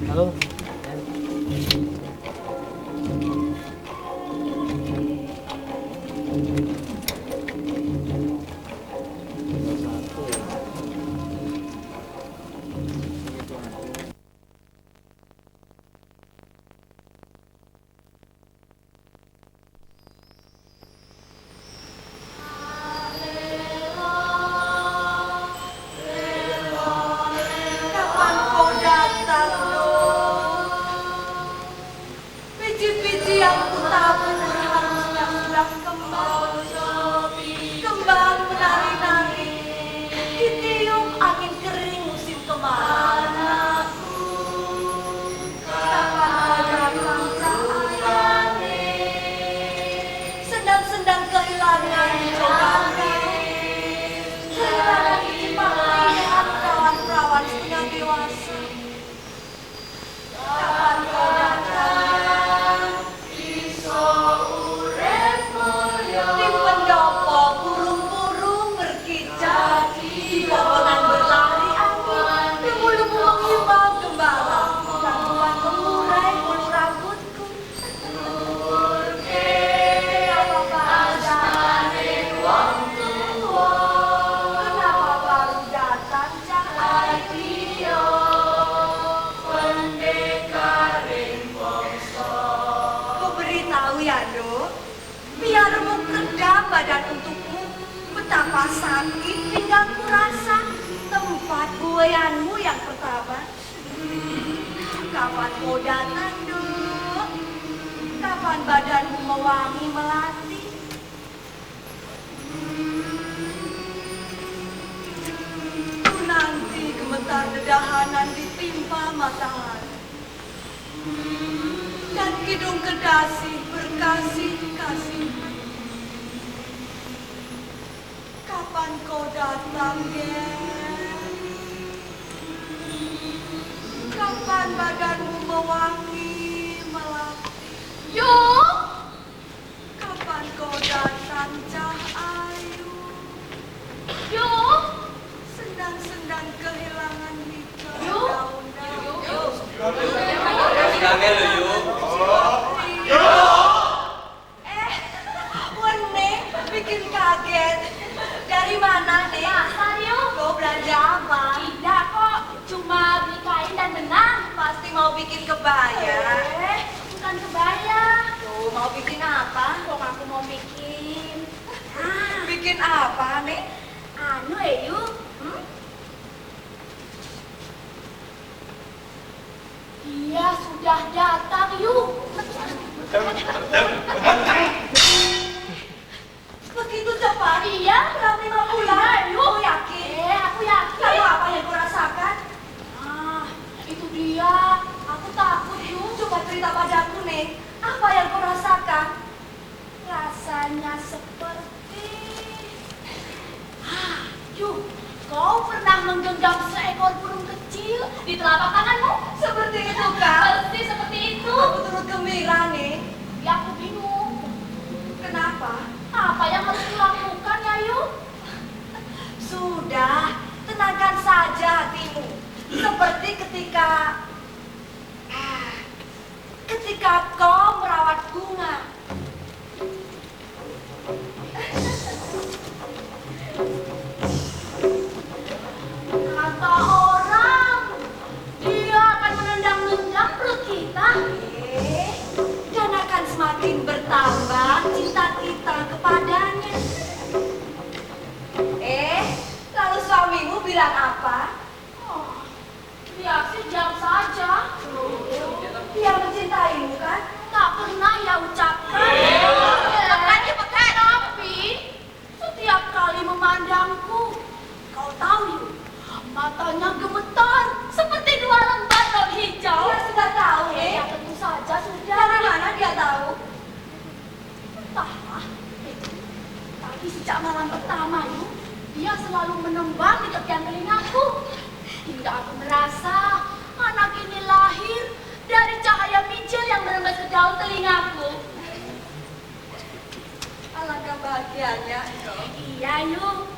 Halo. Kapan kau datang, Dok? Biji-biji yang kutabur harusnya sudah kembang. Kembang menari-nari, ditiup angin kering musim kemarau. Kapan kau datang, cahaya? Sedang-sedang kehilangan cobaku. Kehilangan lihat kawan-kawan setengah dewasa. Kapan kau datang? Di pendopo burung-burung berkicau, di pohon berlari angin, debu-debu mengimbau gembala, gangguan mengurai bulu rambutku. Kenapa baru datang? Kenapa baru datang, cahaya? Kau beritahu ya, Dok, biar kedam badan untukmu, betapa sakit pinggangku rasa, tempat buayanmu yang pertama. Kapan kau datang, Dok? Kapan badanmu mewangi melati? Ku nanti gemetar dedahanan ditimpa matahari. Dan kidung kedasi berkasih-kasih. Kapan kau datang, Gen? Kapan badanmu mewangi melati? Yuk, Kapan kau datang, Cahayu? yuk, Sendang-sendang kehilangan hijau Yuk. daun-daun. Sedangnya lu yuk. Wene, bikin kaget. Dari mana, Nek? pasar yuk. Kau belanja apa? Tidak kok, cuma beli kain dan benang. Pasti mau bikin kebaya. Bukan kebaya. Tuh, mau bikin apa? Kok aku mau bikin? Bikin apa, Nek? Anu yuk. Dia sudah datang yuk. Begitu cepat? Iya. Berarti mau pulang? Iya, yuk. Kau yakin? Aku yakin. Lalu apa yang kau rasakan? Itu dia. Aku takut yuk. Coba cerita padaku, Nek. Apa yang kau rasakan? Rasanya seperti... Yuk, kau pernah menggenggam seekor burung kecil di telapak tanganmu? Seperti itu, Kak. Persis seperti itu. Aku turut gembira, Nek. Ya, aku bingung. Kenapa? Apa yang harus dilakukan ya, Yuk? Sudah, tenangkan saja hatimu. Seperti ketika kau merawat bunga. Kata orang, dia akan menendang-nendang perut kita. Dan akan semakin bertambah cinta kita kepadanya. Lalu suamimu bilang apa? Oh, dia sih diam saja. Dia mencintaimu kan? Tak pernah ia ucapkan. Pekan. Tapi setiap kali memandangku, kau tahu Yuk, matanya gemetar seperti dua lembar daun hijau. Dia sudah tahu, Ya tentu saja sudah. Dari mana dia tahu? Entahlah. Tadi sejak malam pertama Yuk, dia selalu menembang di tepian telingaku. Hingga aku merasa anak ini lahir dari cahaya micil yang merembes ke daun telingaku. Alangkah bahagianya. Iya, Yuk.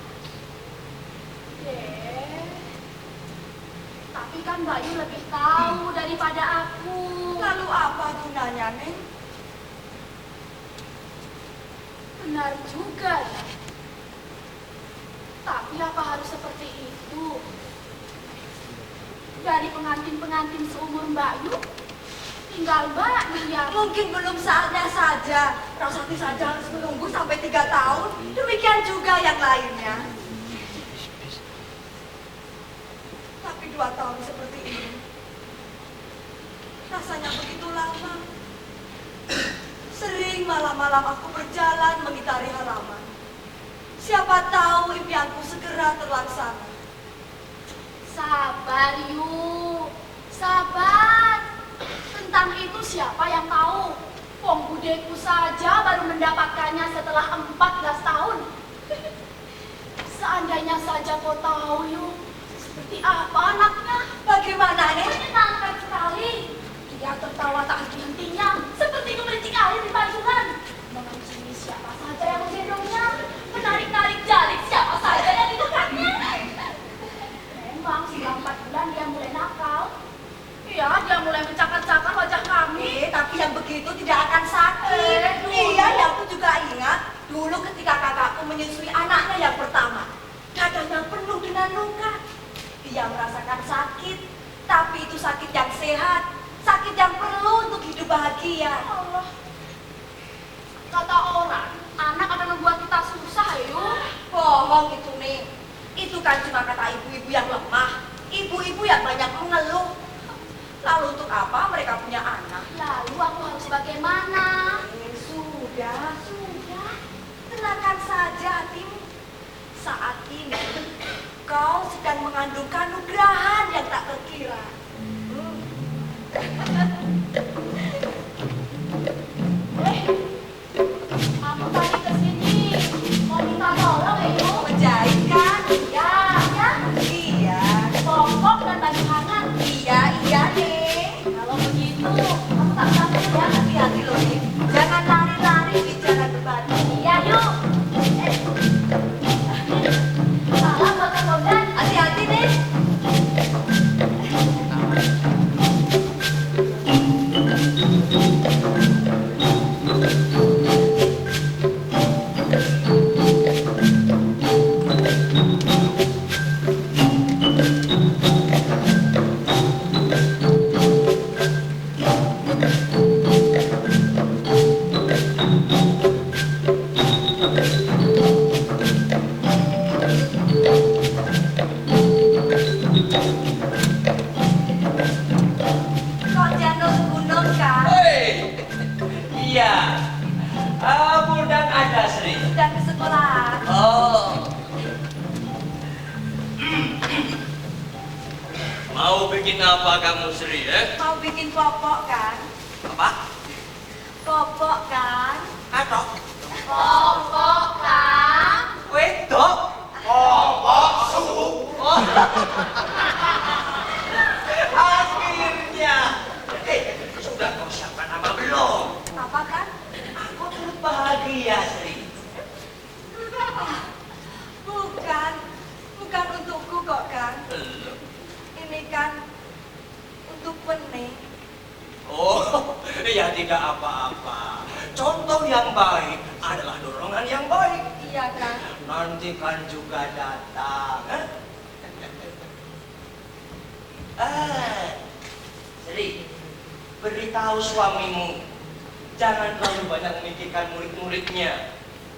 Tapi Tapi kan Bayu lebih tahu daripada aku. Lalu apa gunanya, Neng? Benar juga ya. Tapi apa harus seperti itu? Dari pengantin-pengantin seumur Bayu, tinggal Mbak yang Mungkin belum saatnya saja. Rasati saja harus menunggu sampai 3 tahun. Demikian juga yang lainnya. Tapi 2 tahun seperti ini, rasanya begitu lama. Sering malam-malam aku berjalan mengitari halaman. Siapa tahu impianku segera terlaksana. sabar Yu, sabar. Tentang itu siapa yang tahu? Wong budeku saja baru mendapatkannya setelah 14 tahun. Seandainya saja kau tahu Yu, seperti apa anaknya? Bagaimana, Neng? Menyenangkan sekali. Dia tertawa tak henti-hentinya, seperti gemericik air di pancuran. Mengunjungi siapa saja yang menggendongnya, menarik-narik jari siapa saja yang didekatnya. Memang sudah 4 bulan dia mulai nakal. Iya, dia mulai mencakar-cakar wajah kami. Tapi yang begitu tidak akan sakit. Iya, yang aku juga ingat dulu ketika kakakku menyusui anaknya yang pertama. Dadanya penuh dengan luka. Dia merasakan sakit, tapi itu sakit yang sehat, sakit yang perlu untuk hidup bahagia. Allah. Kata orang, anak akan membuat kita susah, Yu. Bohong itu, nih. Itu kan cuma kata ibu-ibu yang lemah, ibu-ibu yang banyak mengeluh. Lalu untuk apa mereka punya anak? Lalu aku harus bagaimana? Sudah. Tenangkan saja hatimu. Saat ini kau sedang mengandung kanugrahan yang tak terkira. Aku tadi kesini mau minta tolong, Yu. Menjahit kan? Ya, ya. Iya. Pokok dan baju hangat. Iya, nih. Kalau begitu, aku tak sanggup ya. Hati-hati loh, nih. Jangan lari-lari di jalan berbatu. Iya, yuk. Salam buat Kak Bondan. Hati-hati, nih. Kok janur gunung kan? Hei, iya. Budak ada Sri. Sedang ke sekolah. Oh. Mau bikin apa kamu Sri? Mau bikin popok kan? Apa? Popok kan? Atau? Pokok kan? Wedok? Popok suhu. Oh. Akhirnya. Sudah kau siapkan nama belum? Apa kan? Aku turut bahagia Sri. Bukan untukku kok kan? Belum. Ini kan untuk Bening. Oh, ya tidak apa-apa. Contoh yang baik adalah dorongan yang baik. Iya kan? Nanti kan juga datang. Sri, beritahu suamimu, jangan terlalu banyak memikirkan murid-muridnya.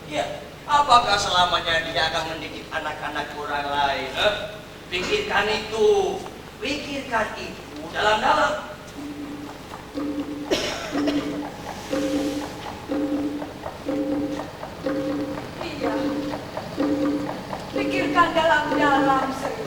Ya, apakah selamanya dia akan mendidik anak-anak orang lain? Pikirkan itu dalam-dalam. Iya. Pikirkan dalam-dalam, Sri.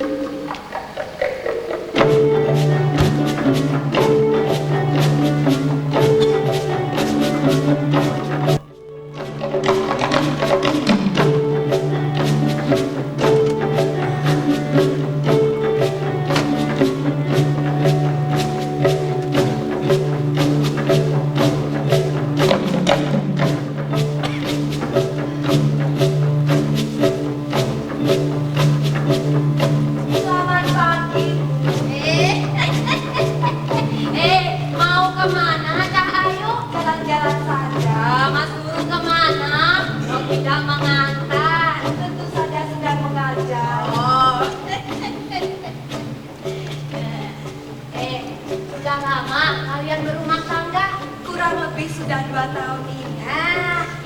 sudah 2 tahun ini.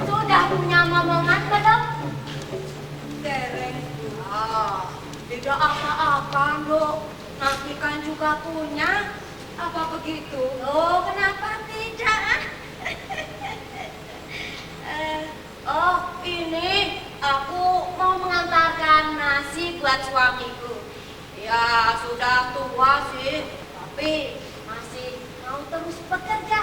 Sudah punya momongan belum? Dereng. Tidak apa-apa, Dok. Nanti kan juga punya. Apa begitu? Oh, kenapa tidak? Ini aku mau mengantarkan nasi buat suamiku. Ya, sudah tua sih, tapi masih mau terus bekerja.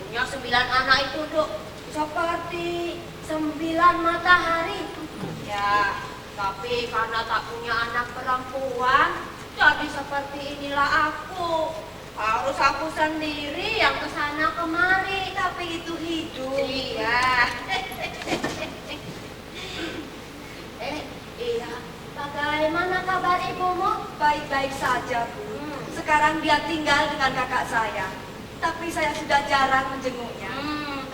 Punya 9 anak itu, Dok, seperti 9 matahari. Ya, tapi karena tak punya anak perempuan, jadi seperti inilah aku. Harus aku sendiri yang kesana kemari. Tapi itu hidup. Iya. Iya. Bagaimana kabar ibumu? Baik-baik saja, Bu. Sekarang dia tinggal dengan kakak saya. Tapi saya sudah jarang menjenguknya.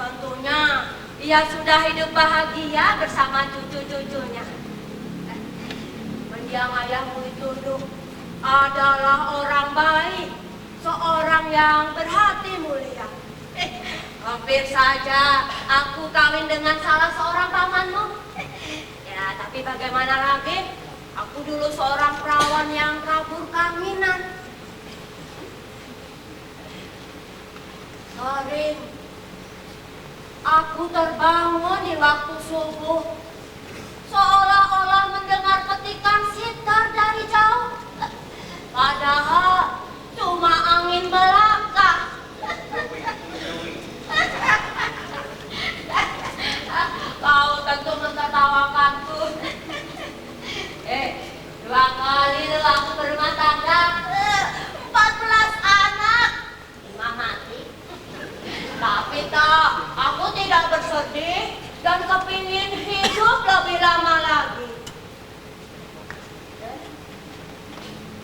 Tentunya dia sudah hidup bahagia bersama cucu-cucunya. Mendiang ayahmu itu, Duk, adalah orang baik, seorang yang berhati mulia. Hampir saja aku kawin dengan salah seorang pamanmu. Ya, tapi bagaimana lagi? Aku dulu seorang perawan yang kabur kawinan. Sering aku terbangun di waktu subuh, seolah-olah mendengar petikan sitar dari jauh. Padahal cuma angin belaka. Kau tentu mentertawakanku. 2 kali aku berumah tangga, 14 anak, 5 mati. Tapi tak, aku tidak bersedih dan kepingin hidup lebih lama lagi.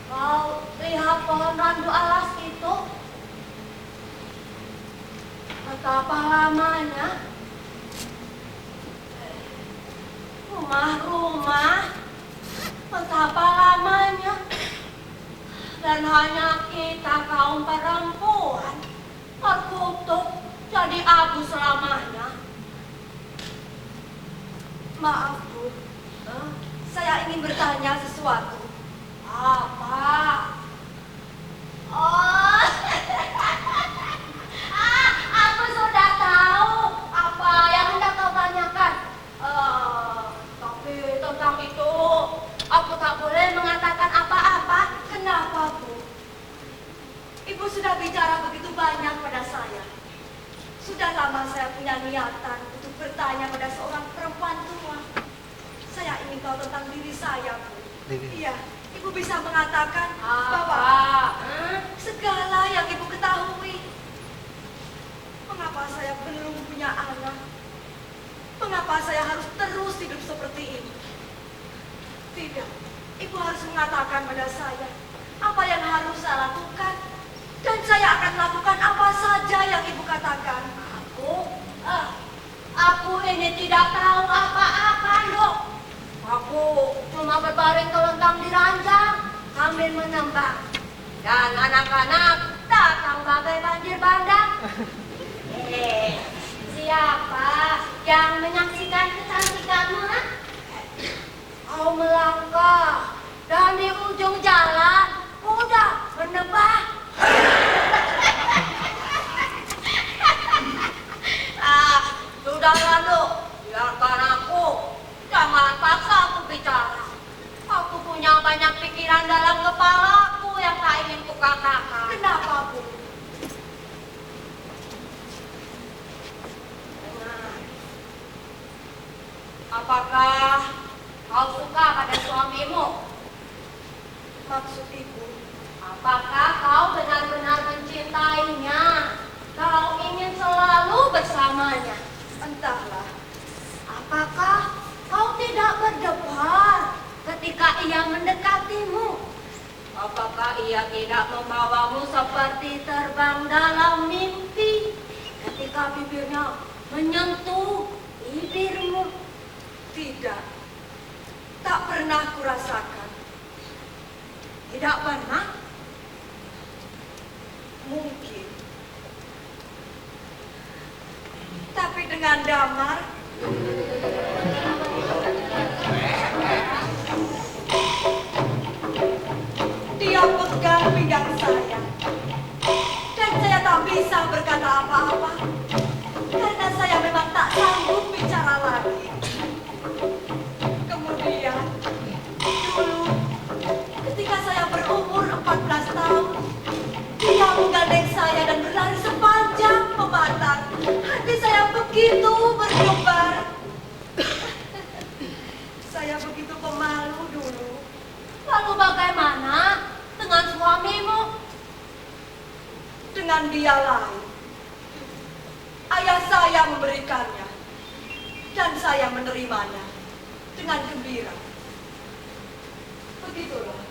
Kau lihat pohon randu alas itu? Betapa lamanya rumah-rumah, betapa lamanya, dan hanya kita kaum perempuan terkutuk jadi abu selamanya. Maaf, Bu. Saya ingin bertanya sesuatu. Apa? Oh, aku sudah tahu apa yang hendak kau tanyakan. Tapi tentang itu aku tak boleh mengatakan apa-apa. Kenapa, Bu? Ibu sudah bicara begitu banyak pada saya. Sudah lama saya punya niatan untuk bertanya pada seorang perempuan tua. Saya ingin tahu tentang diri saya, Bu. Iya, Ibu bisa mengatakan bahwa segala yang Ibu ketahui. Mengapa saya belum punya anak? Mengapa saya harus terus hidup seperti ini? Tidak, Ibu harus mengatakan pada saya apa yang harus saya lakukan. Dan saya akan melakukan apa saja yang Ibu katakan. Aku ini tidak tahu apa-apa, Dok. Aku cuma berbaring telentang di ranjang sambil menembak. Dan anak-anak datang bagai banjir bandang. Siapa yang menyaksikan kecantikanmu? Kau melangkah dan di ujung jalan udah menebak. Sudahlah, Dok. Biarkan aku. Jangan paksa aku bicara. Aku punya banyak pikiran dalam kepalaku yang tak ingin kukatakan. Kenapa, Bu? Apakah kau suka pada suamimu? Maksud Ibu? Apakah kau benar-benar mencintainya? Kau ingin selalu bersamanya? Entahlah. Apakah kau tidak berdebar ketika ia mendekatimu? Apakah ia tidak membawamu seperti terbang dalam mimpi ketika bibirnya menyentuh bibirmu? Tidak. Tak pernah kurasakan. Tidak pernah? Mungkin. dengan damar. Dia pegang pinggang saya, dan saya tak bisa berkata apa-apa, karena saya memang tak sanggup bicara lagi. Kemudian, dulu, ketika saya berumur 14 tahun, dia menggandeng saya dan berlari sepanjang pematang. Hati saya begitu berdebar. Saya begitu pemalu dulu. Lalu bagaimana dengan suamimu? Dengan dia lain. Ayah saya memberikannya, dan saya menerimanya dengan gembira. Begitulah.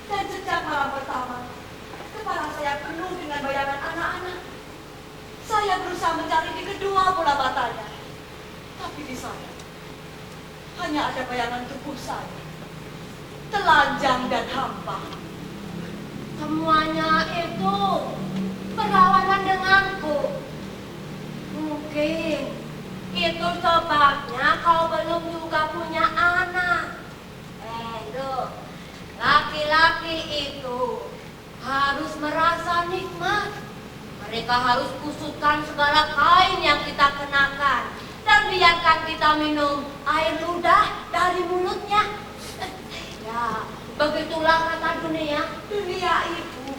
Dan sejak malam pertama, kepala saya penuh dengan bayangan anak-anak. Saya berusaha mencari di kedua bola matanya, tapi di sana hanya ada bayangan tubuh saya, telanjang dan hampa. Semuanya itu berlawanan denganku. Mungkin itu sebabnya kau belum juga punya anak. Loh, laki-laki itu harus merasa nikmat. Mereka harus kusutkan segala kain yang kita kenakan dan biarkan kita minum air ludah dari mulutnya. Ya, begitulah kata dunia. Dunia ibu,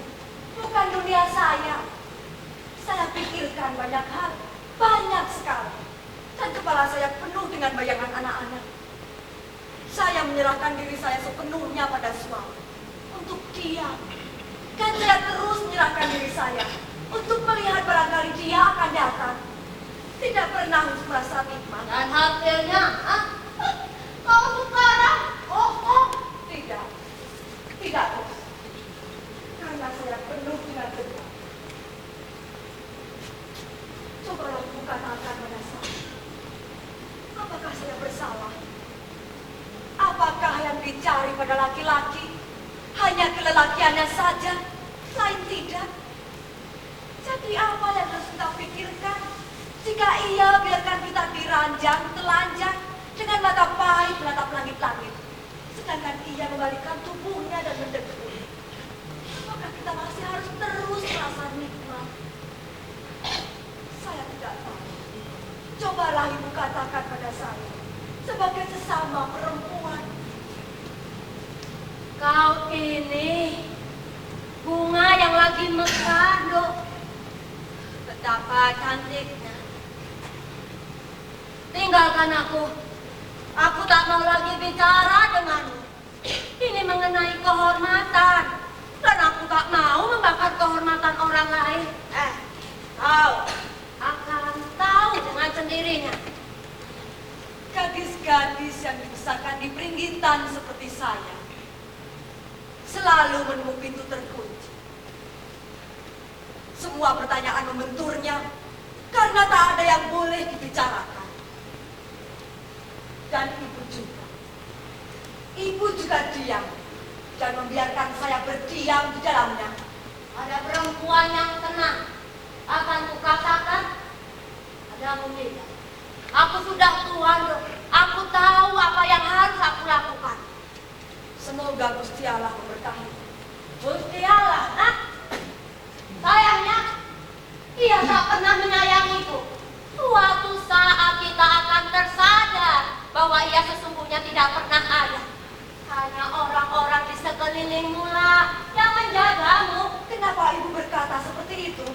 bukan dunia saya. Saya pikirkan banyak hal, banyak sekali. Dan kepala saya penuh dengan bayangan anak-anak. Saya menyerahkan diri saya sepenuhnya pada suami untuk diam. Dan saya terus menyerahkan diri saya untuk melihat barangkali dia akan datang. Tidak pernah merasa nikmat. Dan hasilnya, kau sekarang Tidak. Tidak, Bos. Karena saya penuh dengan dendam. Cobalah ibu katakan pada saya. Apakah saya bersalah? Apakah yang dicari pada laki-laki hanya kelelakiannya saja, lain tidak? Jadi apa yang harus kita pikirkan jika ia biarkan kita diranjang, telanjang dengan mata pahit menatap langit-langit, sedangkan ia membalikkan tubuhnya dan mendekul? Apakah kita masih harus terus merasa nikmat? Saya tidak tahu. Cobalah ibu katakan pada saya sebagai sesama perempuan. kau ini bunga yang lagi mekar, Dok. Betapa cantiknya. Tinggalkan aku. Aku tak mau lagi bicara denganmu. Ini mengenai kehormatan. Dan aku tak mau membakar kehormatan orang lain. Kau akan tahu dengan sendirinya. Gadis-gadis yang dibesarkan di peringgitan seperti saya selalu menemu pintu terkunci. Semua pertanyaan membenturnya karena tak ada yang boleh dibicarakan. Dan ibu juga. Ibu juga diam dan membiarkan saya berdiam di dalamnya. Ada perempuan yang tenang. Akan kukatakan, ada tidak. Aku sudah tua, Dok. Aku tahu apa yang harus aku lakukan. Semoga Gusti Allah memberkati. Gusti Allah, sayangnya, Dia tak pernah menyayangiku. Suatu saat kita akan tersadar bahwa Ia sesungguhnya tidak pernah ada. Hanya orang-orang di sekelilingmu lah yang menjagamu. Kenapa ibu berkata seperti itu?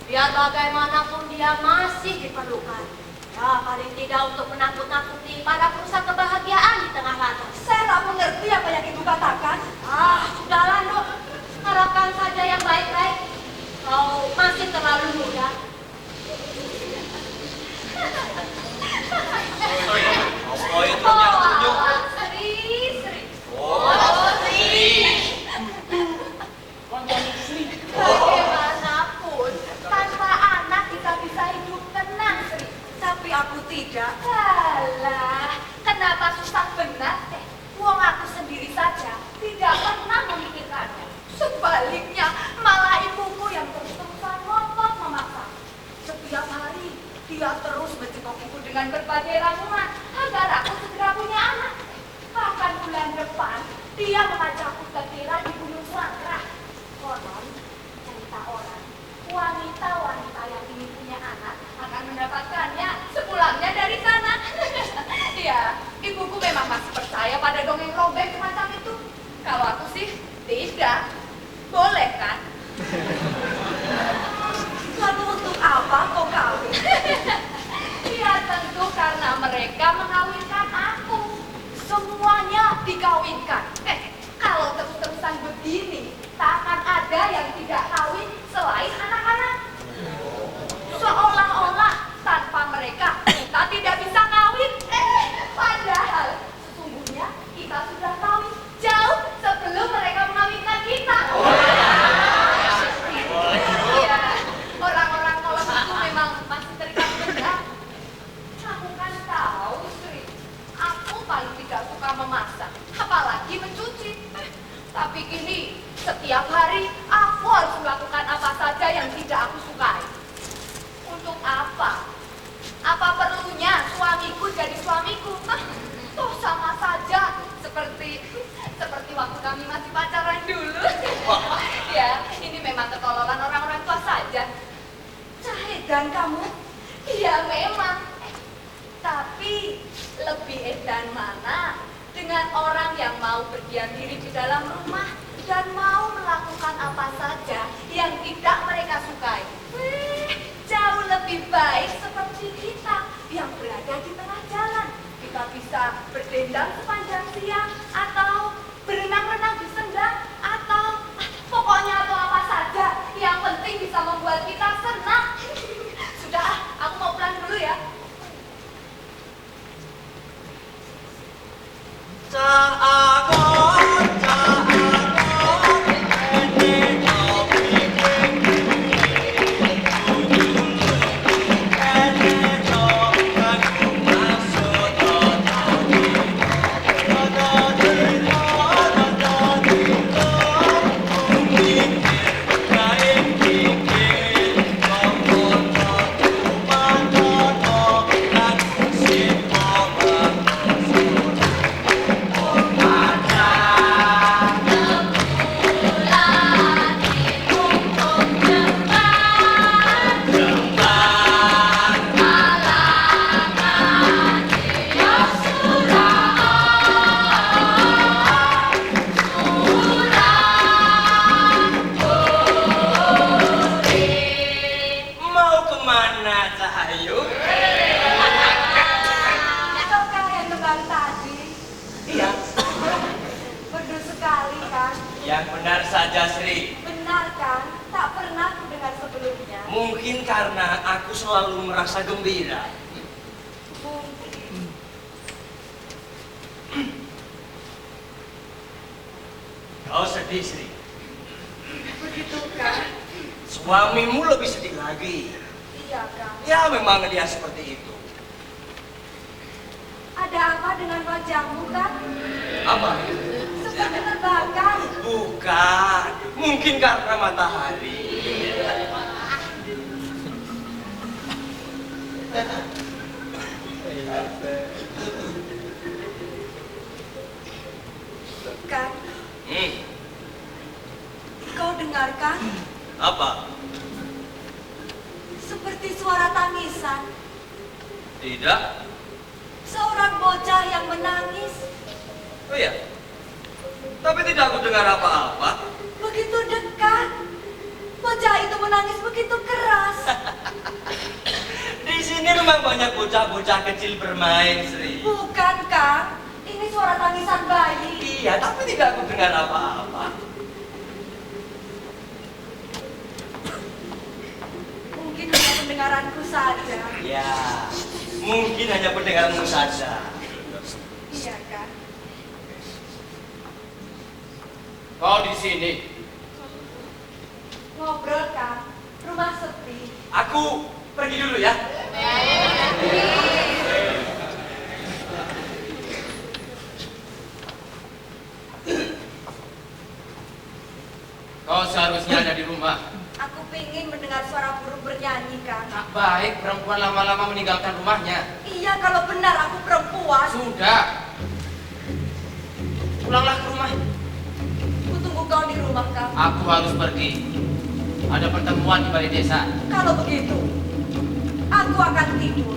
Biar bagaimanapun dia masih diperlukan. Ya, paling tidak untuk menakut-nakuti para perusahaan kebahagiaan di tengah lantai. Saya tak mengerti apa yang ibu katakan. Sudahlah, Dok. Harapkan saja yang baik-baik. Kau masih terlalu muda. Oh, itu yang tunjuk. Sri. Bagaimanapun, tanpa anak kita bisa hidup tenang, Sri. Tapi aku tidak. Alah, kenapa susah benar? Wong aku sendiri saja tidak pernah dengan berbagai ramuan agar aku segera punya anak. Bahkan bulan depan, dia mengajakku ke villa di Gunung Sangkrah. Konon, cerita orang, wanita-wanita yang ingin punya anak akan mendapatkannya sepulangnya dari sana. Ya, ibuku memang masih percaya pada dongeng robek semacam itu. Kalau aku sih, tidak. Boleh kan? Lalu untuk apa kau kawin? Ya tentu karena mereka mengawinkan aku. Semuanya dikawinkan. Kalau terus-terusan begini, tak akan ada yang tidak kawin selain anak-anak. Seolah-olah tanpa mereka kita tidak bisa kawin. Padahal sesungguhnya kita sudah kawin jauh sebelum mereka mengawinkan kita. Iya, orang-orang kolot itu memang masih terikat benda. Kamu kan tahu, Sri, aku paling tidak suka memasak, apalagi mencuci. Tapi kini setiap hari aku harus melakukan apa saja yang tidak aku sukai. Untuk apa? Apa perlunya suamiku jadi suamiku? Toh sama saja seperti waktu kami masih pacaran dulu. Ya, ini memang ketololan orang-orang tua saja. Cahedan kamu? Iya memang. Tapi lebih edan mana dengan orang yang mau berdiam diri di dalam rumah dan mau melakukan apa saja yang tidak mereka sukai. Jauh lebih baik seperti kita yang berada di tengah jalan. Kita bisa berdendang sepanjang siang atau berenang-renang di sendang atau pokoknya atau apa saja yang penting bisa membuat kita senang. Sudah, aku mau pulang dulu ya. Yang benar saja, Sri. Benar kan? Tak pernah kudengar sebelumnya. Mungkin karena aku selalu merasa gembira. Mungkin. Kau sedih, Sri. Begitu kan? Suamimu lebih sedih lagi. Iya kan? Ya, memang dia seperti itu. Ada apa dengan wajahmu kan? Apa? Seperti terbakar. Bukan. Mungkin karena matahari. Kan? Kau dengarkan? Apa? Seperti suara tangisan. Tidak. Seorang bocah yang menangis. Oh iya. Tapi tidak aku dengar apa-apa. Begitu dekat. Bocah itu menangis begitu keras. Di sini memang banyak bocah-bocah kecil bermain, Sri. Bukan, Kang? Ini suara tangisan bayi. Iya, tapi tidak aku dengar apa-apa. Mungkin hanya pendengaranku saja. Ya, mungkin hanya pendengaranmu saja. Iya, Kang? Kau di sini. Ngobrol, Kang. Rumah sepi. Aku pergi dulu ya. Kau seharusnya ada di rumah. Aku kepingin mendengar suara burung bernyanyi, Kang. Tak baik perempuan lama-lama meninggalkan rumahnya. Iya, kalau benar aku perempuan. Sudah. Pulanglah ke rumah. Aku tunggu kau di rumah, Kang. Aku harus pergi. Ada pertemuan di balai desa. Kalau begitu, aku akan tidur.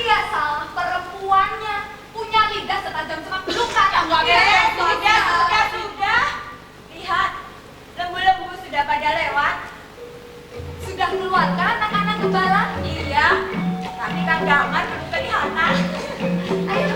Dia salah perempuannya, punya lidah setajam semak belukar. Sudah. Lihat, lembu-lembu sudah pada lewat. Sudah keluar kan anak-anak gembala? Iya, tapi Kang Damar belum kelihatan. Ayo.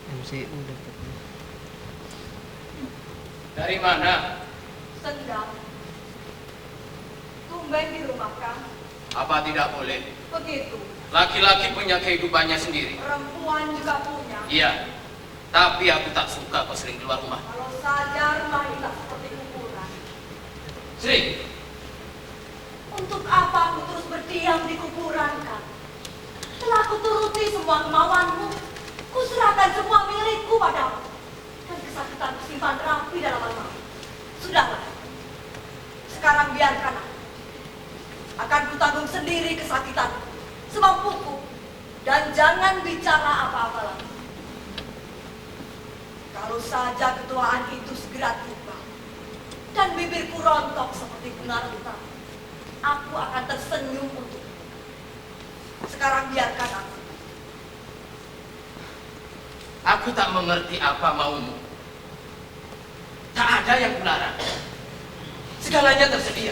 MCU dapat. Dari mana? Sedang. Tumben di rumah Kang. Apa tidak boleh? Begitu. Laki-laki punya kehidupannya sendiri. Perempuan juga punya. Iya, tapi aku tak suka kau sering keluar rumah. Kalau saja rumah ini tak seperti kuburan. Sering. Untuk apa aku terus berdiam di kuburan, Kang? Telah kuturuti semua kemauanmu. Kuserahkan semua milikku padamu. Dan kesakitan kusimpan rapi dalam lemari. Sudahlah. Sekarang biarkan aku. Akan kutanggung sendiri kesakitanku. Semampuku. Dan jangan bicara apa-apa lagi. Kalau saja ketuaan itu segera tiba. Dan bibirku rontok seperti bunga rentang. Aku akan tersenyum untukmu. Sekarang biarkan aku. Aku tak mengerti apa maumu. Tak ada yang kularang. Segalanya tersedia.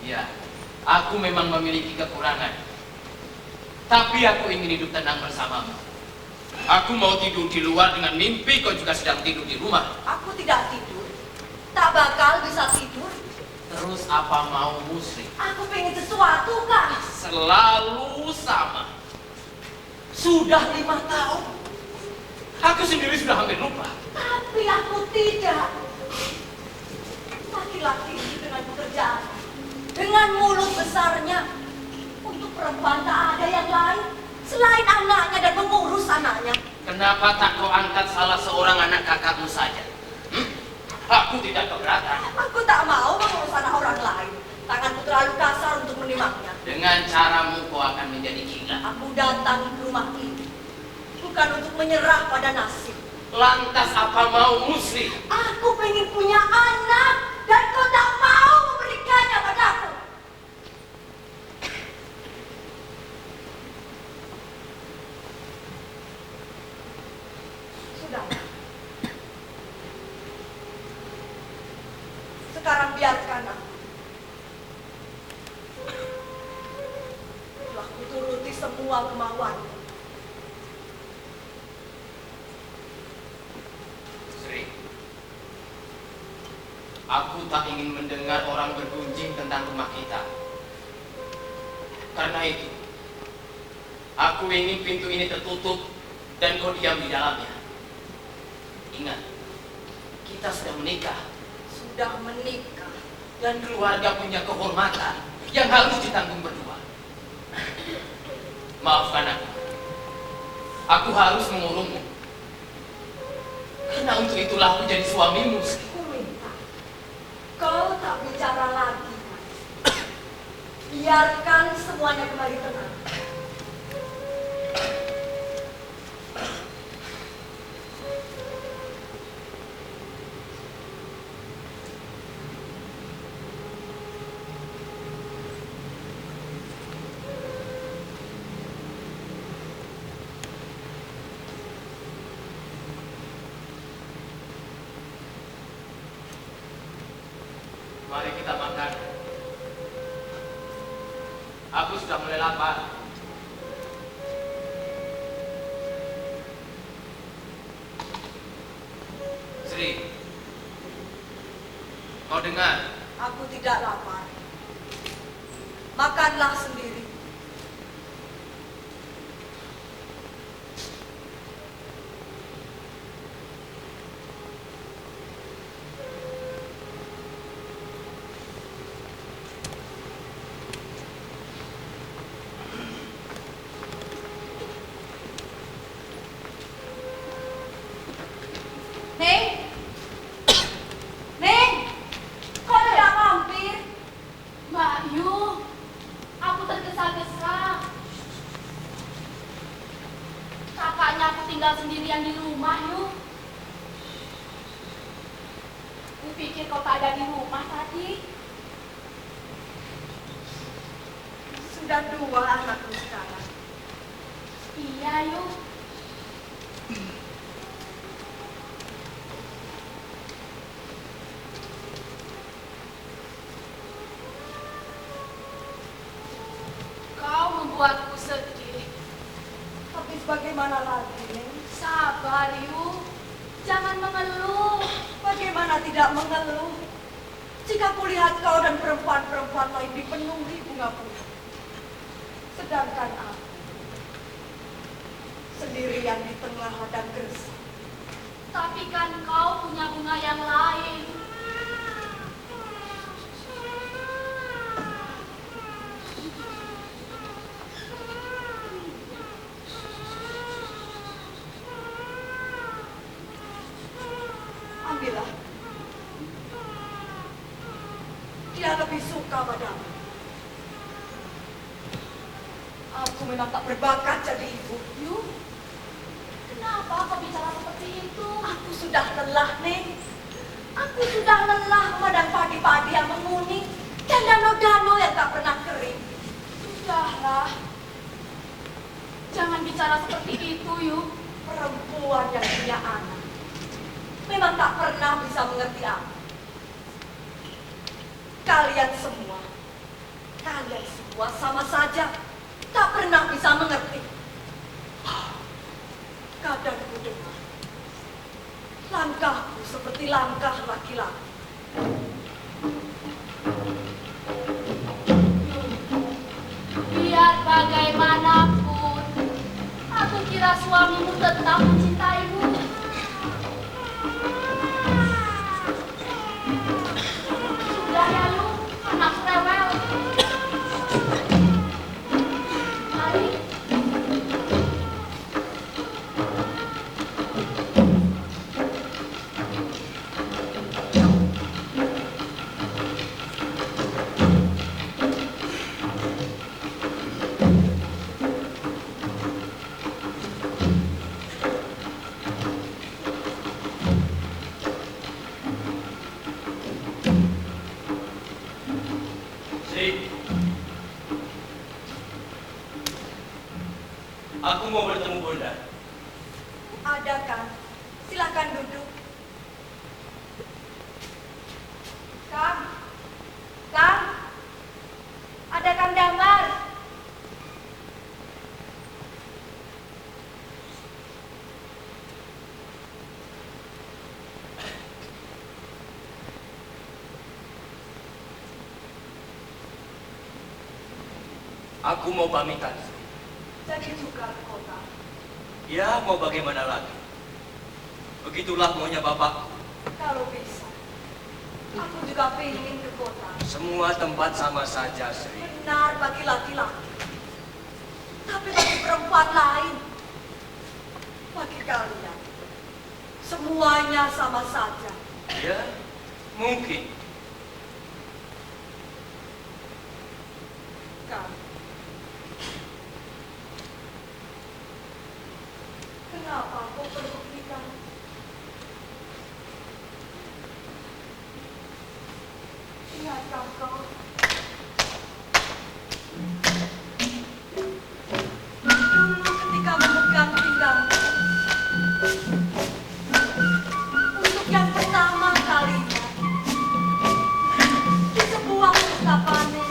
Ya, aku memang memiliki kekurangan. Tapi aku ingin hidup tenang bersamamu. Aku mau tidur di luar dengan mimpi kau juga sedang tidur di rumah. Aku tidak tidur. Tak bakal bisa tidur. Terus apa maumu, Sri? Aku pengen sesuatu, Kang. Selalu sama. Sudah 5 tahun. Aku sendiri sudah hampir lupa. Tapi aku tidak. Laki-laki ini dengan pekerjaan, dengan mulut besarnya, untuk perempuan tak ada yang lain selain anaknya dan mengurus anaknya. Kenapa tak kau angkat salah seorang anak kakakmu saja? Aku tidak keberatan. Aku tak mau mengurus anak orang lain. Tanganku terlalu kasar untuk menimangnya. Dengan caramu kau akan menjadi gila. Aku datang ke rumah ini bukan untuk menyerah pada nasib. Lantas apa mau Musri? Aku pengen punya anak dan kau tak mau memberikannya padaku. Sudah. Sekarang biarkan aku. Telah kuturuti semua kemauanmu. Sri, aku tak ingin mendengar orang bergunjing tentang rumah kita. Karena itu, aku ingin pintu ini tertutup dan kau diam di dalamnya. Ingat, kita sudah menikah. sudah menikah. Dan keluarga punya kehormatan yang harus ditanggung berdua. Maafkan aku. Aku harus mengurungmu. Karena untuk itulah aku jadi suamimu. Aku minta kau tak bicara lagi. Biarkan semuanya kembali tenang. Mari kita makan. Aku sudah mulai lapar. Sri, kau dengar? Aku tidak lapar. Makanlah sendiri. Neng, Neng, kau tidak mampir? Mbak Yu, aku tergesa-gesa. Kakaknya aku tinggal sendirian di rumah, Yu. Aku pikir kau tak ada di rumah tadi. Sudah 2 anakku sekarang. Iya, Yu. Kau membuatku sedih. Habis bagaimana lagi, Neng? Sabar, Yu. Jangan mengeluh. Bagaimana tidak mengeluh? Jika kulihat kau dan perempuan-perempuan lain dipenuhi bunga-bunga. Sedangkan aku sendirian di tengah ladang gersang. Tapi kan kau punya bunga yang lain. Ambillah. Dia lebih suka padamu. Aku memang tak berbakat jadi ibu. Yu, kenapa kau bicara seperti itu? Aku sudah lelah, Neng. Aku sudah lelah memandang padi-padi yang menguning dan danau-danau yang tak pernah kering. Sudahlah. Jangan bicara seperti itu, Yu. Perempuan yang punya anak memang tak pernah bisa mengerti aku. Kalian semua sama saja tak pernah bisa mengerti. Kadang ku dengar langkahku seperti langkah laki-laki. Biar bagaimanapun, aku kira suamimu tetap mencintaimu. Sudah ya, Yu, anak rewel. Mari. Sri, aku mau bertemu Bunda. Ada kan? Silakan duduk. Kang, Kang, ada Kang Damar. Aku mau pamitan. Jadi juga ke kota. Ya, mau bagaimana lagi? Begitulah maunya Bapak. Kalau bisa, Aku juga pengen ke kota. Semua tempat sama saja, Sri. Benar bagi laki-laki. Tapi bagi perempuan lain, bagi kalian, semuanya sama saja. Ya, mungkin. Kak, kenapa kau perlu kita? Ingatkah kau? Dulu ketika memegang pinggangmu, untuk yang pertama kalinya, di sebuah pesta panen,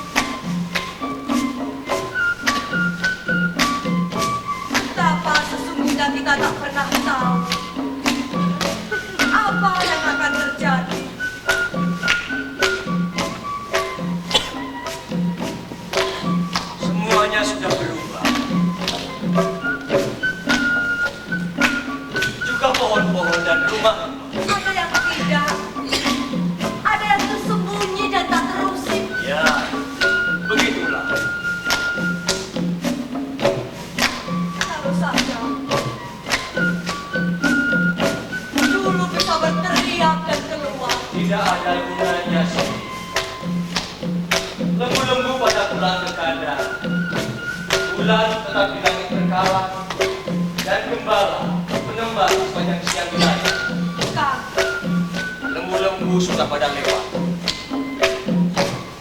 betapa sesungguhnya kita tak pernah tahu apa yang akan terjadi. Semuanya sudah berubah. Juga pohon-pohon dan rumah-rumah. Ada yang tidak, ada yang tersembunyi dan tak terusik. Ya, begitulah. Kalau saja dulu bisa berteriak dan keluar. Tidak ada gunanya, Sri. Lembu-lembu pada pulang ke kandang. Bulan tetap di langit berkawan. Dan gembala menembak sepanjang siang wilayah. Kak, Lembu-lembu sudah pada lewat.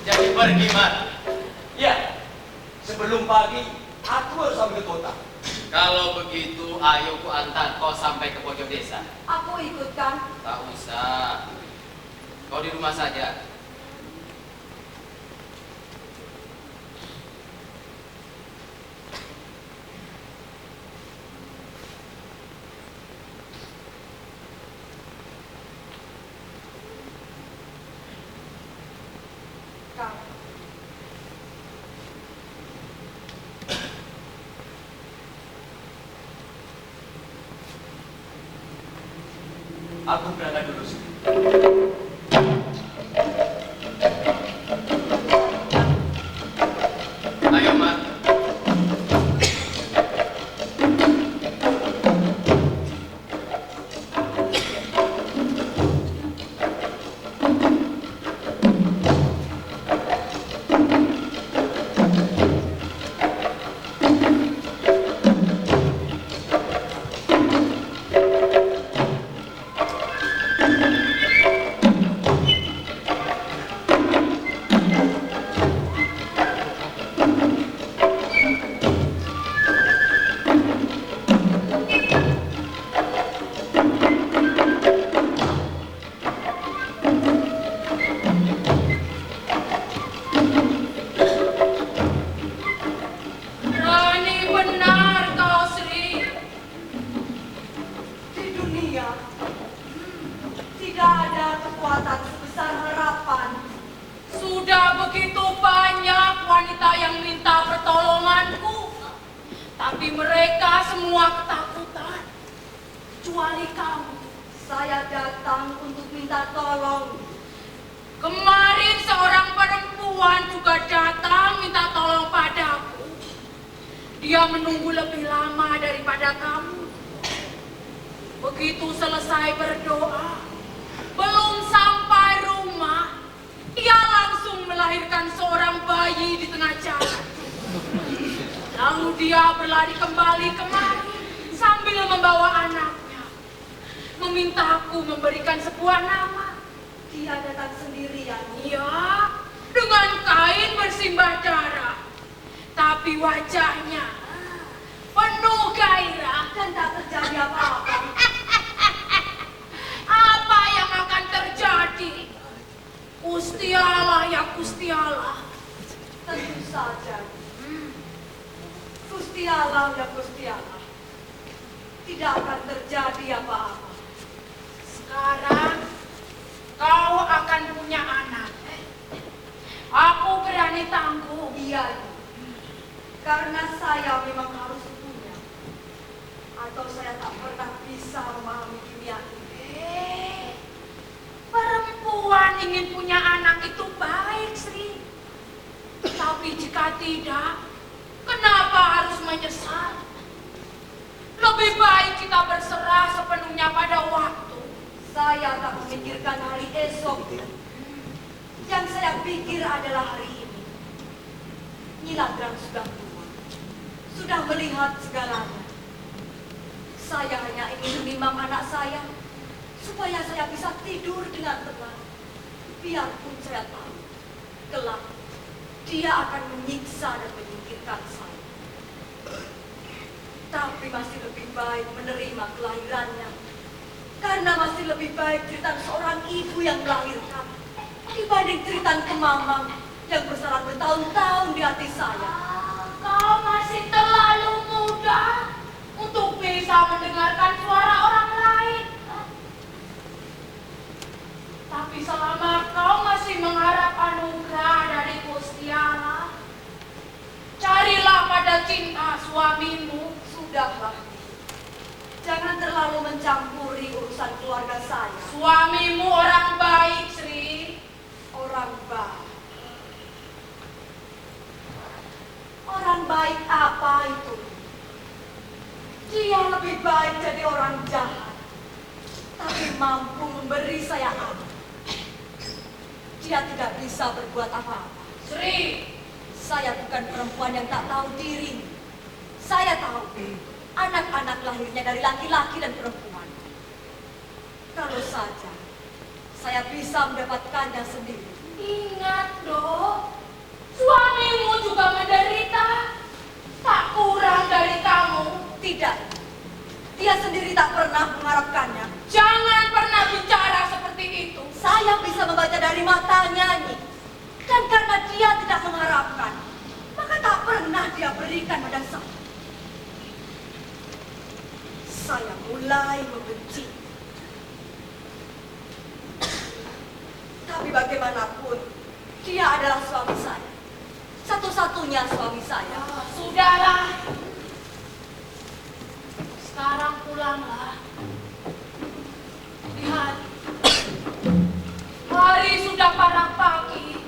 Jadi pergi, Mar. Ya, sebelum pagi aku harus sampai ke kota. Kalau begitu, ayo ku antar kau sampai ke pojok desa. aku ikut kan? Tak usah. Kau di rumah saja. Kak, Aku berangkat dulu, Sri. Ayo, Mar. Berani benar kau, Sri. di dunia tidak ada kekuatan sebesar harapan. Sudah begitu banyak wanita yang minta pertolonganku. Tapi mereka semua ketakutan. Kecuali kamu. Saya datang untuk minta tolong. Kemarin seorang perempuan juga datang minta tolong padaku. Dia menunggu lebih lama daripada kamu. Begitu selesai berdoa, belum sampai rumah, ia langsung melahirkan seorang bayi di tengah jalan. Lalu dia berlari kembali kemari sambil membawa anaknya. Memintaku memberikan sebuah nama. Dia datang sendirian. Ya, dengan kain bersimbah darah. Tapi wajahnya penuh gairah. Dan tak terjadi apa-apa. Apa yang akan terjadi? Gusti Allah ya Gusti Allah. Tentu saja. Gusti Allah ya Gusti Allah. Tidak akan terjadi apa-apa. Sekarang kau akan punya anak. Aku berani tangguh. Iya, karena saya memang harus punya. Atau saya tak pernah bisa memahami dunia ini. Perempuan ingin punya anak itu baik, Sri. Tapi jika tidak, kenapa harus menyesal? Lebih baik kita berserah sepenuhnya pada waktu. Saya tak memikirkan hari esok. Yang saya pikir adalah hari ini. Nyi Langgang sudah tua, sudah melihat segalanya. Saya hanya ingin menimang anak saya, supaya saya bisa tidur dengan tenang. Biarpun saya tahu, kelak dia akan menyiksa dan menyingkirkan saya. Tapi masih lebih baik menerima kelahirannya, karena masih lebih baik cerita seorang ibu yang melahirkan dibanding cerita kemamang yang bersarang bertahun-tahun di hati saya. Kau masih terlalu muda untuk bisa mendengarkan suara orang lain. Tapi selama kau masih mengharap anugerah dari Gusti Allah, carilah pada cinta suamimu. Sudahlah, jangan terlalu mencampuri urusan keluarga saya. Suamimu orang baik, Sri. Orang baik. Orang baik apa itu? Dia lebih baik jadi orang jahat, tapi mampu memberi saya anak. Dia tidak bisa berbuat apa-apa. Sri, Saya bukan perempuan yang tak tahu diri. Saya tahu anak-anak lahirnya dari laki-laki dan perempuan. Kalau saja saya bisa mendapatkannya sendiri. ingat dong, suamimu juga menderita. Tak kurang dari kamu. Tidak, dia sendiri tak pernah mengharapkannya. Jangan pernah bicara seperti itu. Saya bisa membaca dari matanya, Nyi. Dan karena dia tidak mengharapkan, maka tak pernah dia berikan pada saya. Saya mulai membenci. Tapi bagaimanapun, dia adalah suami saya. Satu-satunya suami saya. Sudahlah. Sekarang pulanglah. Lihat. Hari sudah parah pagi.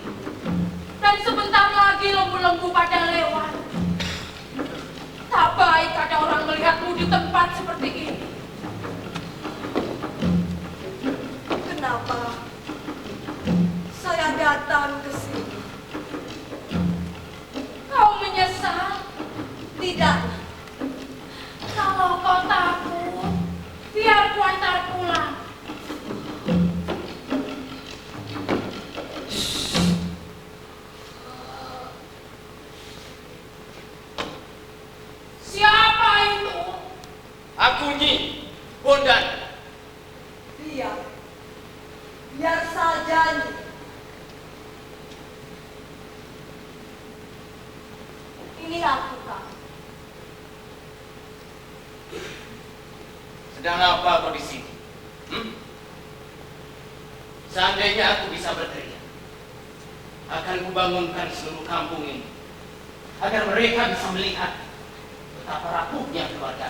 Dan sebentar lagi lembu-lembu pada lewat. Tak baik ada orang melihatmu di tempat seperti ini. Kenapa saya datang ke sini? Kau menyesal? Tidak. Kalau kau takut, biar ku antar pulang. Siapa itu? Aku Nyi Bondan. Biar saja, Nyi. Ini aku, Kak. Sedang apa kau di sini? Seandainya aku bisa berteriak, akan kubangunkan seluruh kampung ini, agar mereka bisa melihat betapa rapuhnya keluarga.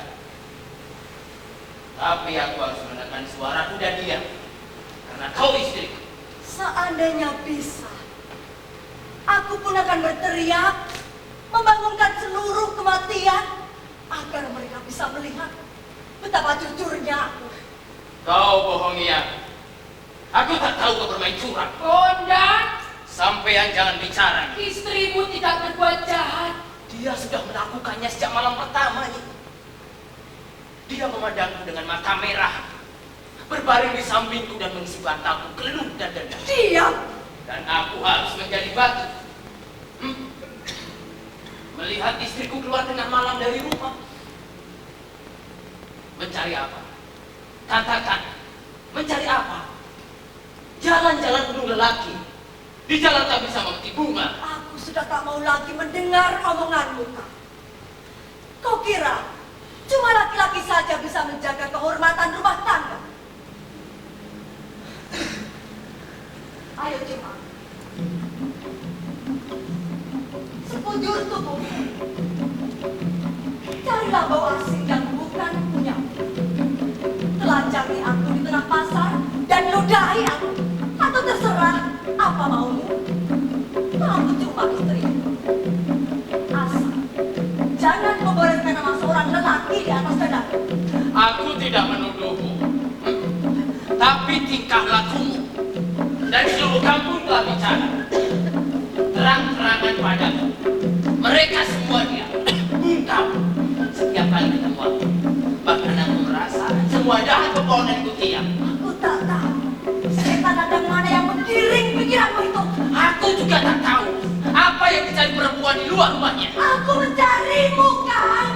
Tapi aku harus menekan suaraku dan diam, karena kau istriku. Seandainya bisa, aku pun akan berteriak, membangunkan seluruh kematian, agar mereka bisa melihat betapa jujurnya aku. Kau bohongi aku. Aku tak tahu kau bermain curang. Bondan, Sampean jangan bicara. istrimu tidak berbuat jahat. Dia sudah melakukannya sejak malam pertama. Dia memandangku dengan mata merah, berbaring di sampingku dan mengisi bantalku keluh dan dada. Diam! Dan aku harus menjadi batu. Melihat istriku keluar tengah malam dari rumah. Mencari apa? Katakan, mencari apa? Jalan-jalan penuh lelaki. Di jalan tak bisa memetik bunga. Aku sudah tak mau lagi mendengar omonganmu, Kak. Kau kira cuma laki-laki saja bisa menjaga kehormatan rumah tangga? Ayo Cima, sekujur tubuh, carilah bau asing yang bukan punya. Telanjangi aku di tengah pasar dan ludahi aku, atau terserah Tapi tingkah lakumu dan seluruh kampung telah bicara terang-terangan padaku. Mereka semua dia bungkam setiap kali ketemu aku. Bahkan aku merasa semua jahat pepohonan Tiang. Aku tak tahu setan ada mana yang menggiring pikiranmu itu. Aku juga tak tahu apa yang dicari perempuan di luar rumahnya. Aku mencarimu, Kang.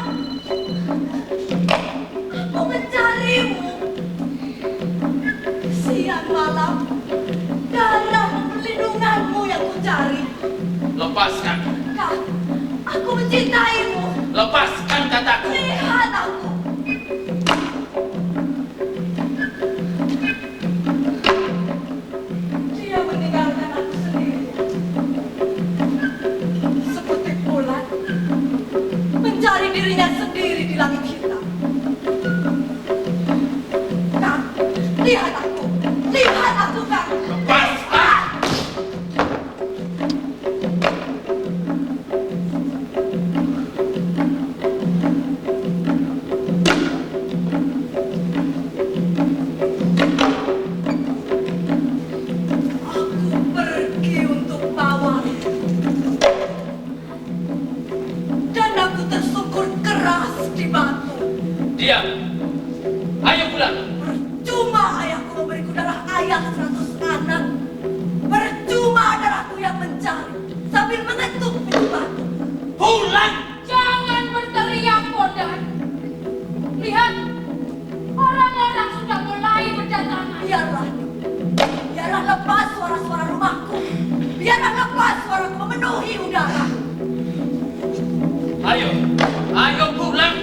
Aku mencarimu. Siang malam, dalam perlindunganmu yang ku cari. Lepaskan. Kang, aku mencintaimu. Lepaskan kataku. Lihat aku. Dia meninggalkan aku sendiri. Seperti bulan mencari dirinya sendiri di langit hitam. Kang, lihat aku. Lihat aku, Kang. Lepaskan. Aku pergi untuk mawar. Dan aku tersungkur keras di batu. Diam. Ayo pulang. Percuma ayahku memberiku darah ayah 100 anak. Percuma darahku yang mencari sambil mengetuk pintu batu. Pulang. Jangan berteriak, Bondan. Lihat, orang-orang sudah mulai berdatangan. Biarlah lepas suara-suara rumahku. Biarlah lepas suaraku memenuhi udara. Ayo. Ayo pulang.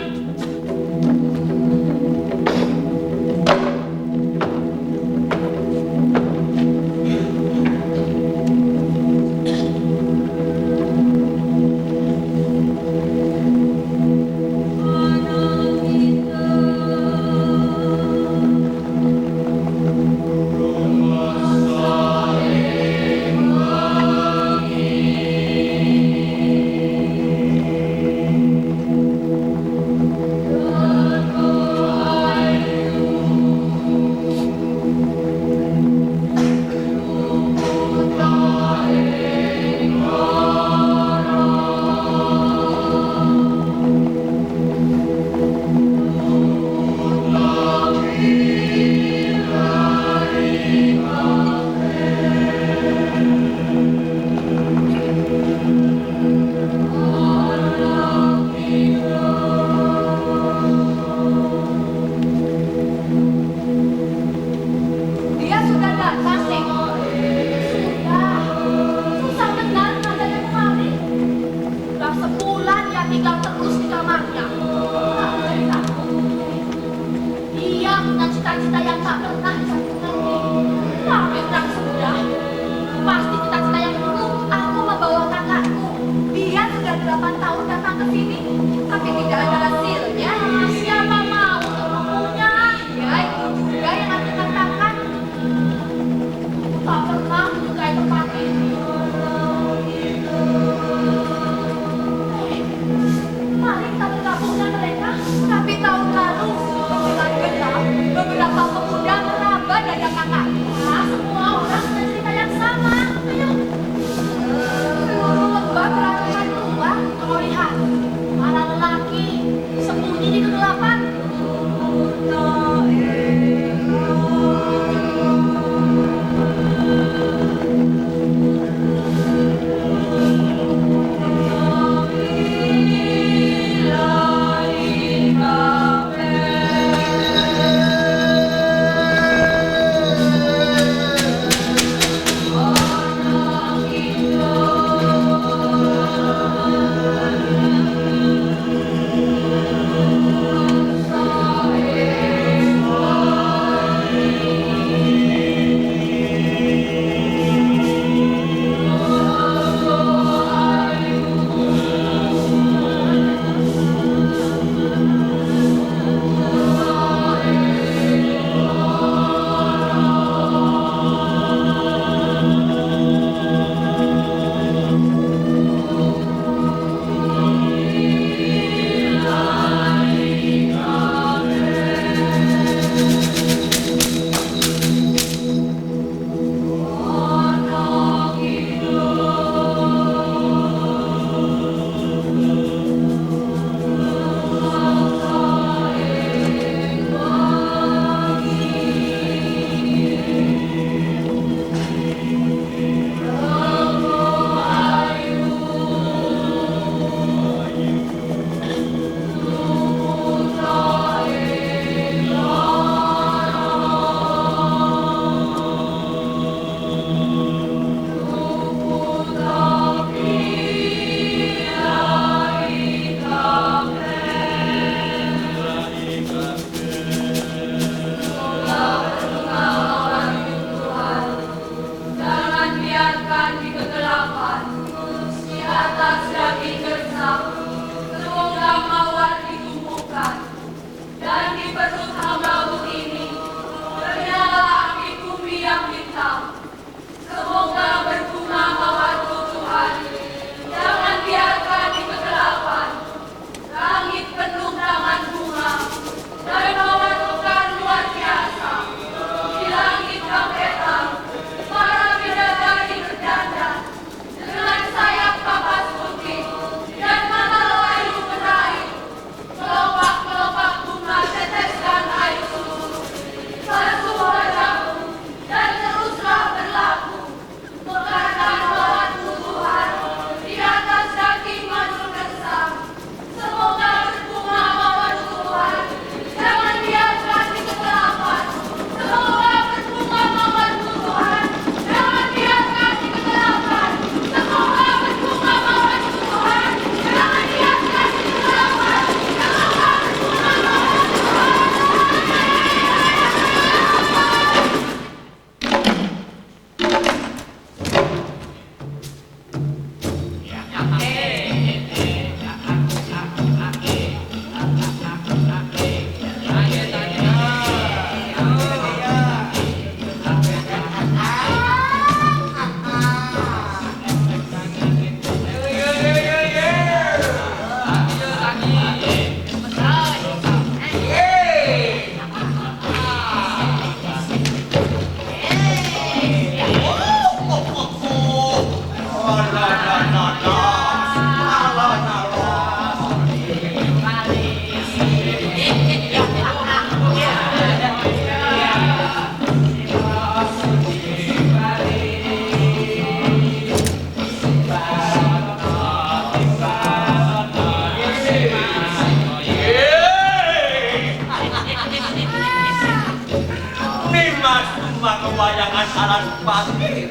Mas tumbang wayangan alas pakir.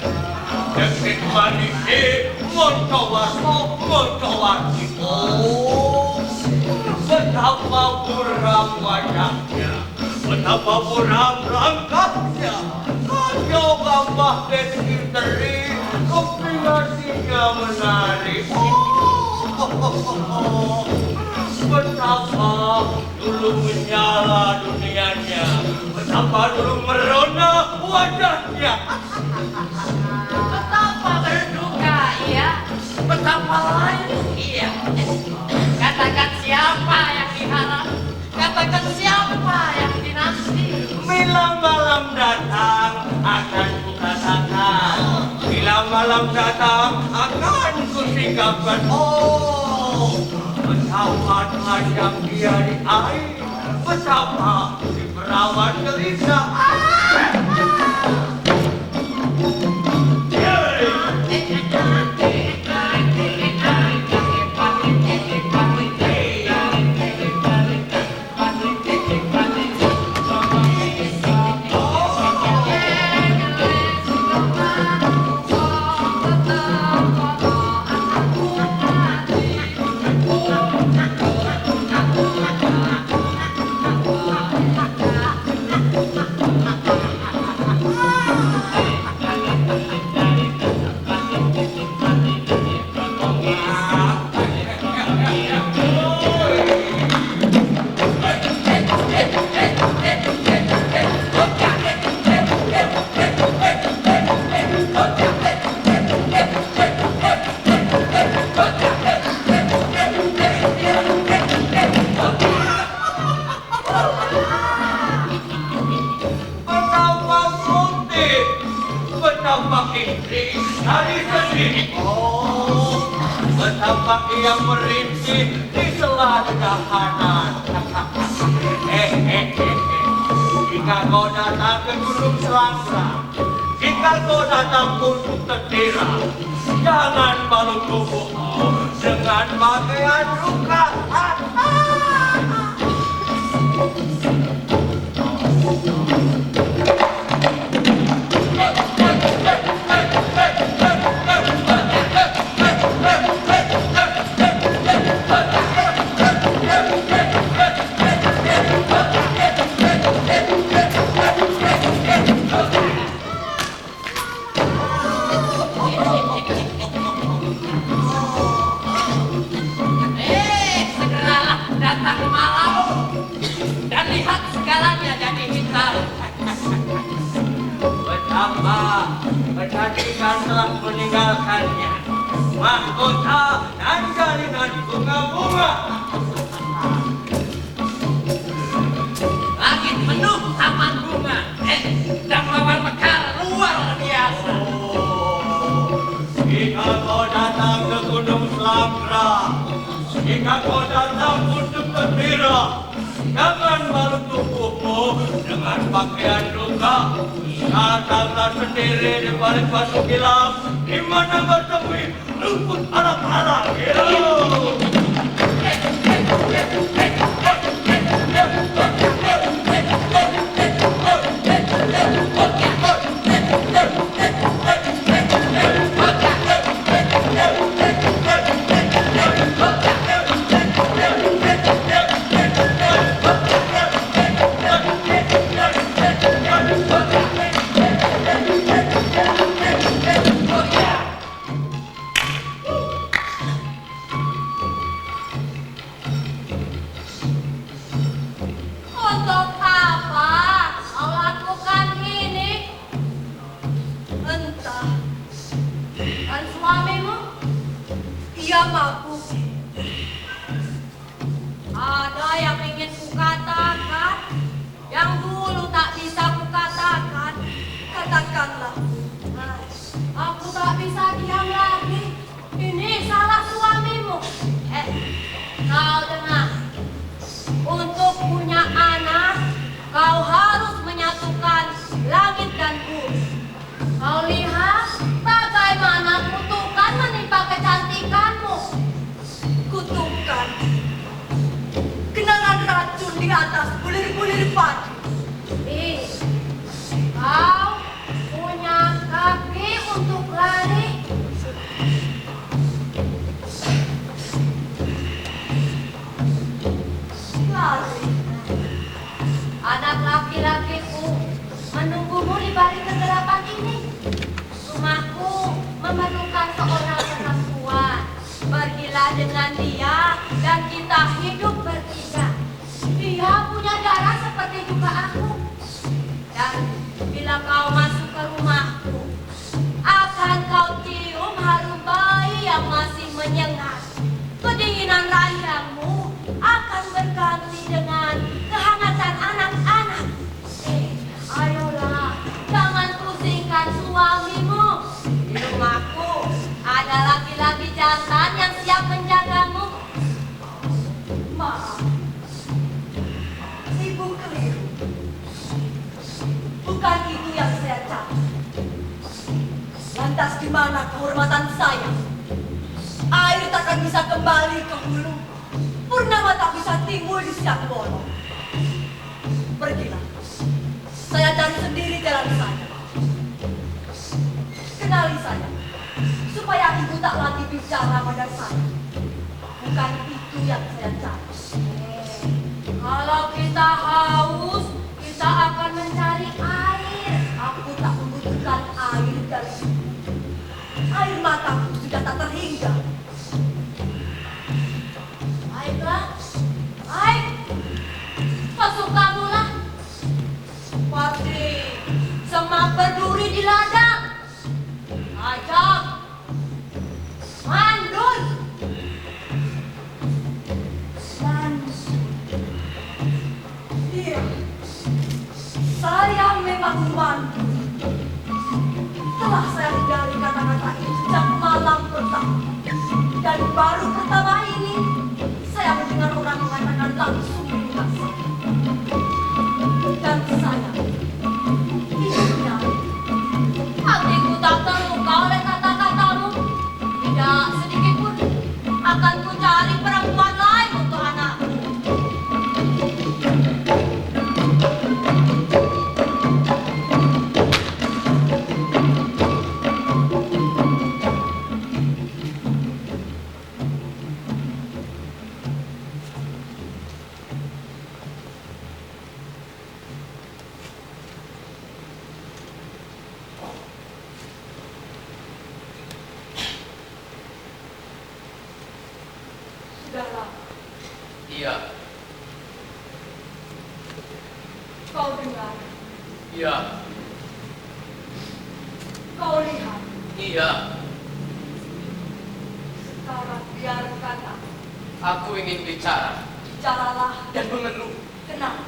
Dekit manike moncowarti. Oh, betapa buram wajahnya, betapa buram langkahnya. Kau gambah dekit teri, kombinasinya menarik. Betapa dulu menyala dunianya, betapa dulu merona wajahnya. Betapa berduka, iya. Betapa lain, iya. Katakan siapa yang diharap, katakan siapa yang dinanti. Bila malam datang akan kukatakan, bila malam datang akan kusikapkan. Oh, betapa tajam dia di air, betapa si perawan gelisah. Betapa ia merintih di sela kahanan. Jika kau datang ke Gunung Selangkra, jika kau datang untuk tertira, jangan balut tubuhmu dengan pakaian luka. Segeralah datang malam dan lihat segalanya jadi hitam. Betapa kecantikan telah meninggalkannya, mahkota dan jalinan bunga-bunga. Langit penuh taman bunga, dan mawar mekar luar biasa. Jika kau datang ke Gunung Selangkra, jika kau datang untuk tertira, jangan balut tubuhmu dengan pakaian luka. Datanglah sendiri di balik batu gilam, di mana bertemu rumput alang-alang. Untuk apa kau lakukan ini? Entah. Dan suamimu, ia mabuk. Ada yang ingin kukatakan, yang dulu tak bisa kukatakan. Katakanlah. Aku tak bisa diam lagi. Ini salah suamimu. Kau dengar. Untuk punya anak, kau harus menyatukan langit dan bumi. Kau lihat bagaimana kutukan menimpa kecantikanmu. Kutukan. Genangan racun di atas bulir-bulir padi. dari kegelapan ini? Rumahku memerlukan seorang perempuan. Pergilah dengan dia dan kita hidup bertiga. Dia punya darah seperti juga aku. Dan bila kau masuk ke rumahku, akan kau cium harum bayi yang masih menyengat. Kedinginan rahangmu akan berganti dengan kehangatan anak-anak. Ayolah, jangan pusingkan suamimu. Di rumahku ada laki-laki jantan yang siap menjagamu. Maaf, ibu keliru. Bukan itu yang saya cari. Lantas di mana kehormatan saya? Air takkan bisa kembali ke hulu. Purnama tak bisa timbul di siang bolong. Pergilah. Saya cari sendiri jalan saya. Kenali saya, supaya ibu tak lagi bicara pada saya. Bukan itu yang saya cari. Kalau kita haus, kita akan mencari air. Aku tak membutuhkan air dari ibu. Air mataku sudah tak terhingga. Baiklah, baik. Kesukamulah. Seperti semak berduri di ladang. Ajak. Mandul. Dan iya, saya memang mandu. Telah saya hindari kata-kata itu sejak malam pertama. Dan baru pertama ini, saya mendengar orang mengatakan langsung dengan saya. Dan saya, hidupnya, Hatiku tak terluka oleh kata-katamu. Tidak sedikit pun akan ku cari perempuan lain untuk anakku. sudahlah, Iya, kau dengar, iya, kau lihat. iya. Sekarang biarkan aku. Aku ingin bicara Bicaralah. dan mengeluh Kenapa?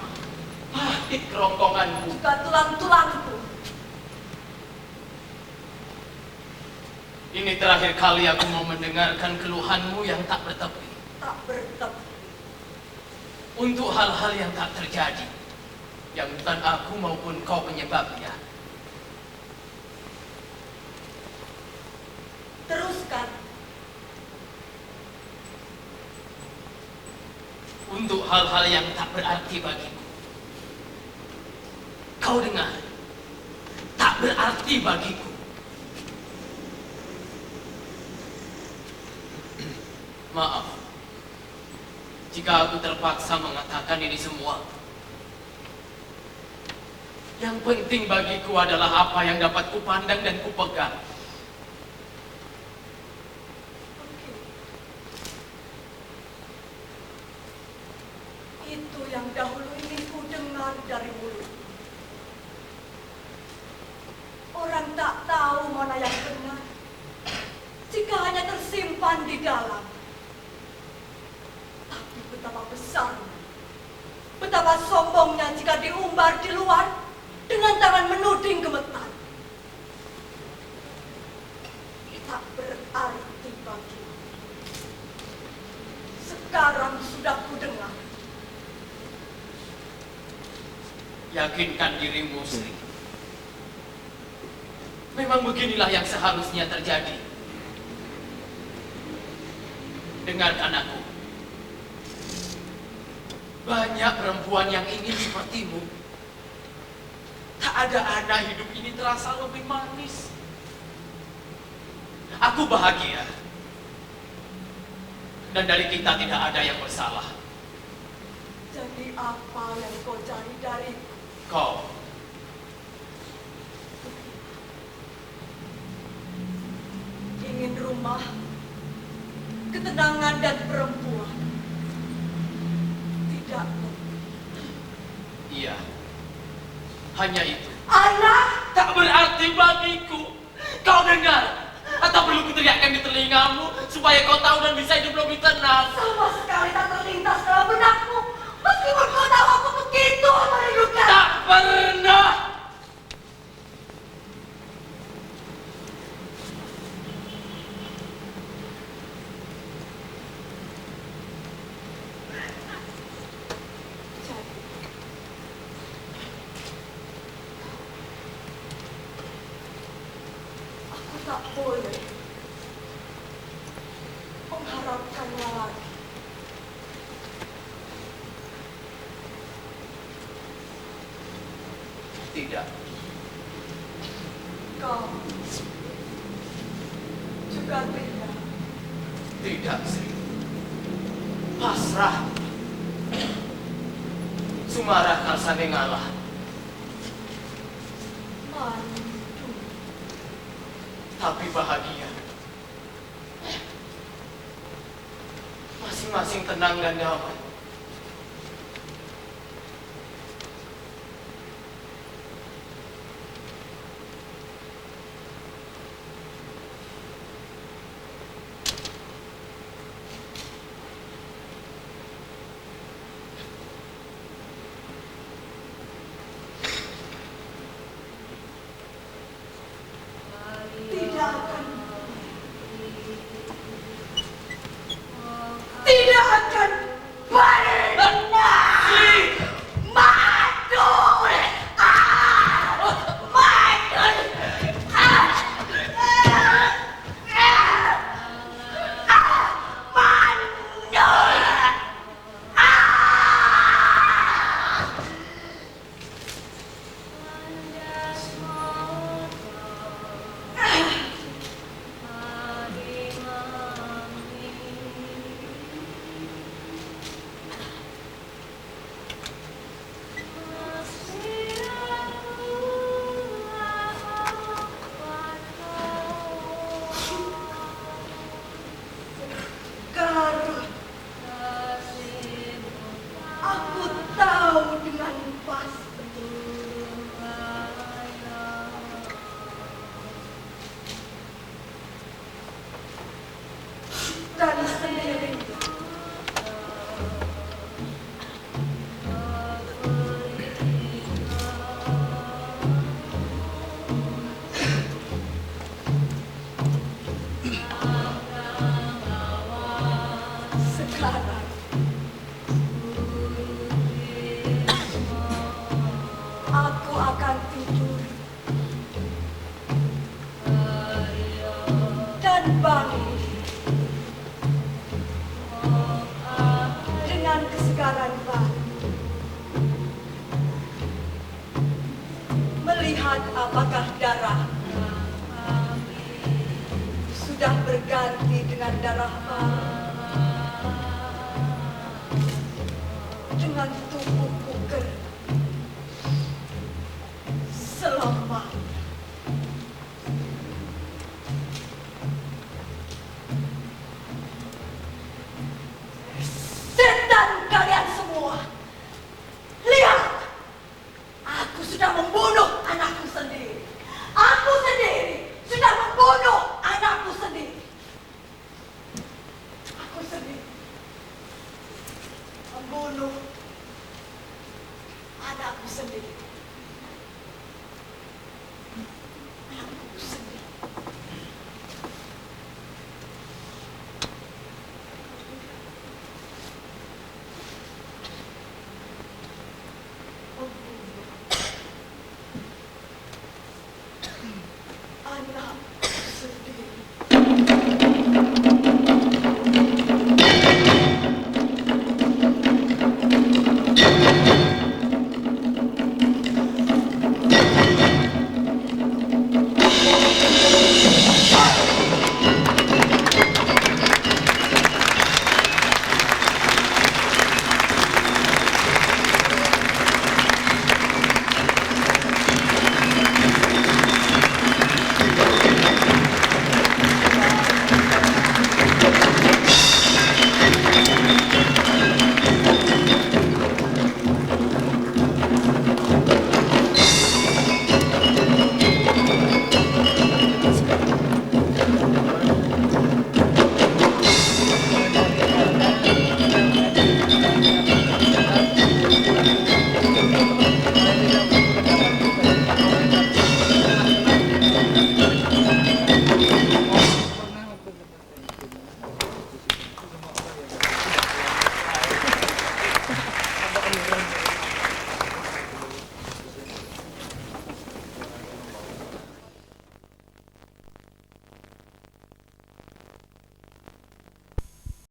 pahit kerongkonganku. Juga tulang-tulangku. Ini terakhir kali aku mau mendengarkan keluhanmu yang tak bertepi. Tak bertepi. Untuk hal-hal yang tak terjadi, yang bukan aku maupun kau penyebabnya. Teruskan. Untuk hal-hal yang tak berarti bagiku. Kau dengar? Tak berarti bagiku. Maaf, jika aku terpaksa mengatakan ini semua. Yang penting bagiku adalah apa yang dapat kupandang dan kupegang. Oke. Itu yang dahulu ingin ku dengar dari mulut. Orang tak tahu mana yang benar jika hanya tersimpan di dalam. Tapi betapa besarnya, betapa sombongnya jika diumbar di luar dengan tangan menuding gemetar. Tak berarti bagiku. Sekarang sudah ku dengar. Yakinkan dirimu, Sri. Memang beginilah yang seharusnya terjadi. Dengarkan aku. Banyak perempuan yang ingin sepertimu. Tak ada anak hidup ini terasa lebih manis. Aku bahagia. Dan dari kita tidak ada yang bersalah. Jadi apa yang kau cari dariku? Kau. rumah, ketenangan dan perempuan. Tidak. Iya, hanya itu. Anak, Tak berarti bagiku. Kau dengar? Atau perlu kuteriakkan di telingamu supaya kau tahu dan bisa hidup lebih tenang? sama sekali tak terlintas dalam benakmu. Meskipun kau tahu aku begitu merindukan. Tak pernah. Jadi, aku tak boleh mengharapkannya lagi. Tidak. Kau juga tidak. Tidak, Sri. Pasrah. Sumarah kalsane ngalah. Mantu. Tapi bahagia. Masing-masing tenang dan damai. Tidak akan. Tidak akan pernah. Mantul. Mantul. Sekarang aku tahu dengan pasti. Dan sendiri sekarang aku akan tidur dan bangun dengan kesegaran baru, melihat apakah darah sudah berganti dengan darah baru, dengan tubuhku kering selamanya. Setan kalian semua, lihat, aku sudah membunuh anakku sendiri. Aku sendiri sudah membunuh anakku sendiri. Aku sendiri membunuh anakku sendiri. Anakku sendiri. Membunuh anak